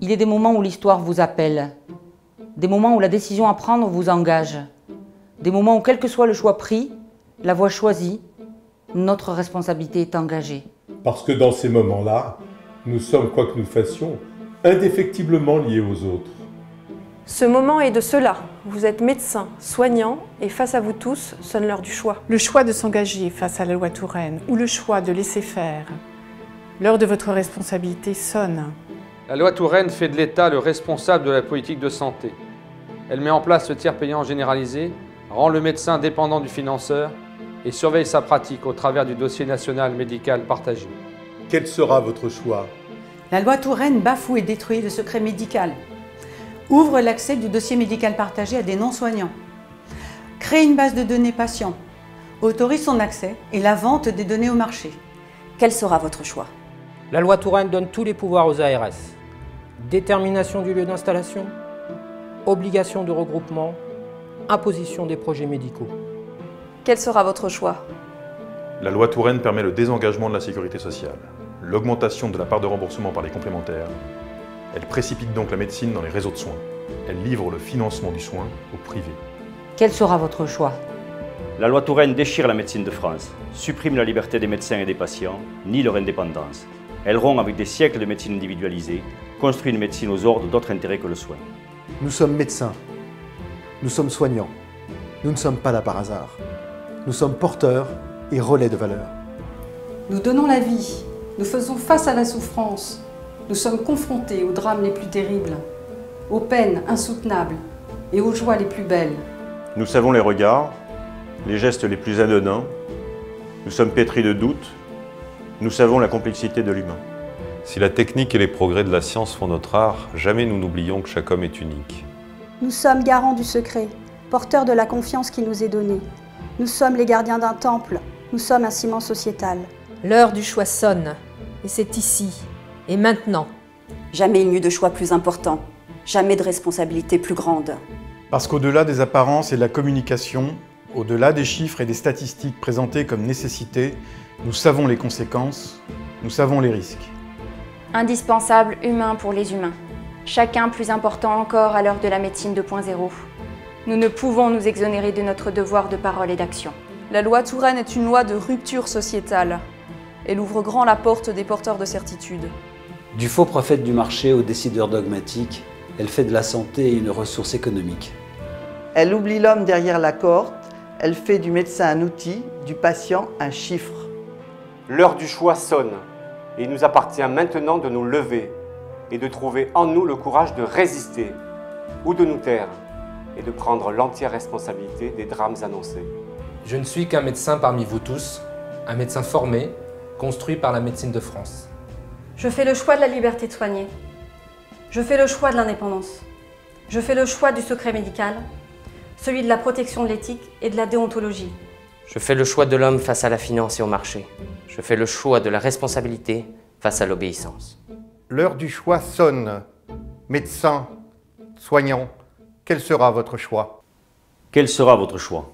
Il est des moments où l'histoire vous appelle, des moments où la décision à prendre vous engage, des moments où, quel que soit le choix pris, la voie choisie, notre responsabilité est engagée. Parce que dans ces moments-là, nous sommes, quoi que nous fassions, indéfectiblement liés aux autres. Ce moment est de cela. Vous êtes médecin, soignant, et face à vous tous sonne l'heure du choix. Le choix de s'engager face à la loi Touraine ou le choix de laisser faire. L'heure de votre responsabilité sonne. La loi Touraine fait de l'État le responsable de la politique de santé. Elle met en place le tiers payant généralisé, rend le médecin dépendant du financeur et surveille sa pratique au travers du dossier national médical partagé. Quel sera votre choix? La loi Touraine bafoue et détruit le secret médical. Ouvre l'accès du dossier médical partagé à des non-soignants. Crée une base de données patients. Autorise son accès et la vente des données au marché. Quel sera votre choix? La loi Touraine donne tous les pouvoirs aux ARS. Détermination du lieu d'installation, obligation de regroupement, imposition des projets médicaux. Quel sera votre choix? La loi Touraine permet le désengagement de la sécurité sociale, l'augmentation de la part de remboursement par les complémentaires. Elle précipite donc la médecine dans les réseaux de soins. Elle livre le financement du soin au privé. Quel sera votre choix? La loi Touraine déchire la médecine de France, supprime la liberté des médecins et des patients, nie leur indépendance. Elle rompt avec des siècles de médecine individualisée, construit une médecine aux ordres d'autres intérêts que le soin. Nous sommes médecins, nous sommes soignants, nous ne sommes pas là par hasard. Nous sommes porteurs et relais de valeurs. Nous donnons la vie, nous faisons face à la souffrance, nous sommes confrontés aux drames les plus terribles, aux peines insoutenables et aux joies les plus belles. Nous savons les regards, les gestes les plus anodins, nous sommes pétris de doutes, nous savons la complexité de l'humain. Si la technique et les progrès de la science font notre art, jamais nous n'oublions que chaque homme est unique. Nous sommes garants du secret, porteurs de la confiance qui nous est donnée. Nous sommes les gardiens d'un temple, nous sommes un ciment sociétal. L'heure du choix sonne, et c'est ici, et maintenant. Jamais il n'y eut de choix plus important, jamais de responsabilité plus grande. Parce qu'au-delà des apparences et de la communication, au-delà des chiffres et des statistiques présentées comme nécessité, nous savons les conséquences, nous savons les risques. Indispensable humain pour les humains. Chacun plus important encore à l'heure de la médecine 2.0. Nous ne pouvons nous exonérer de notre devoir de parole et d'action. La loi Touraine est une loi de rupture sociétale. Elle ouvre grand la porte des porteurs de certitude. Du faux prophète du marché aux décideurs dogmatiques, elle fait de la santé une ressource économique. Elle oublie l'homme derrière la corde, elle fait du médecin un outil, du patient un chiffre. L'heure du choix sonne, et il nous appartient maintenant de nous lever et de trouver en nous le courage de résister ou de nous taire et de prendre l'entière responsabilité des drames annoncés. Je ne suis qu'un médecin parmi vous tous, un médecin formé, construit par la médecine de France. Je fais le choix de la liberté de soigner. Je fais le choix de l'indépendance. Je fais le choix du secret médical, celui de la protection de l'éthique et de la déontologie. Je fais le choix de l'homme face à la finance et au marché. Je fais le choix de la responsabilité face à l'obéissance. L'heure du choix sonne. Médecins, soignants, quel sera votre choix? Quel sera votre choix?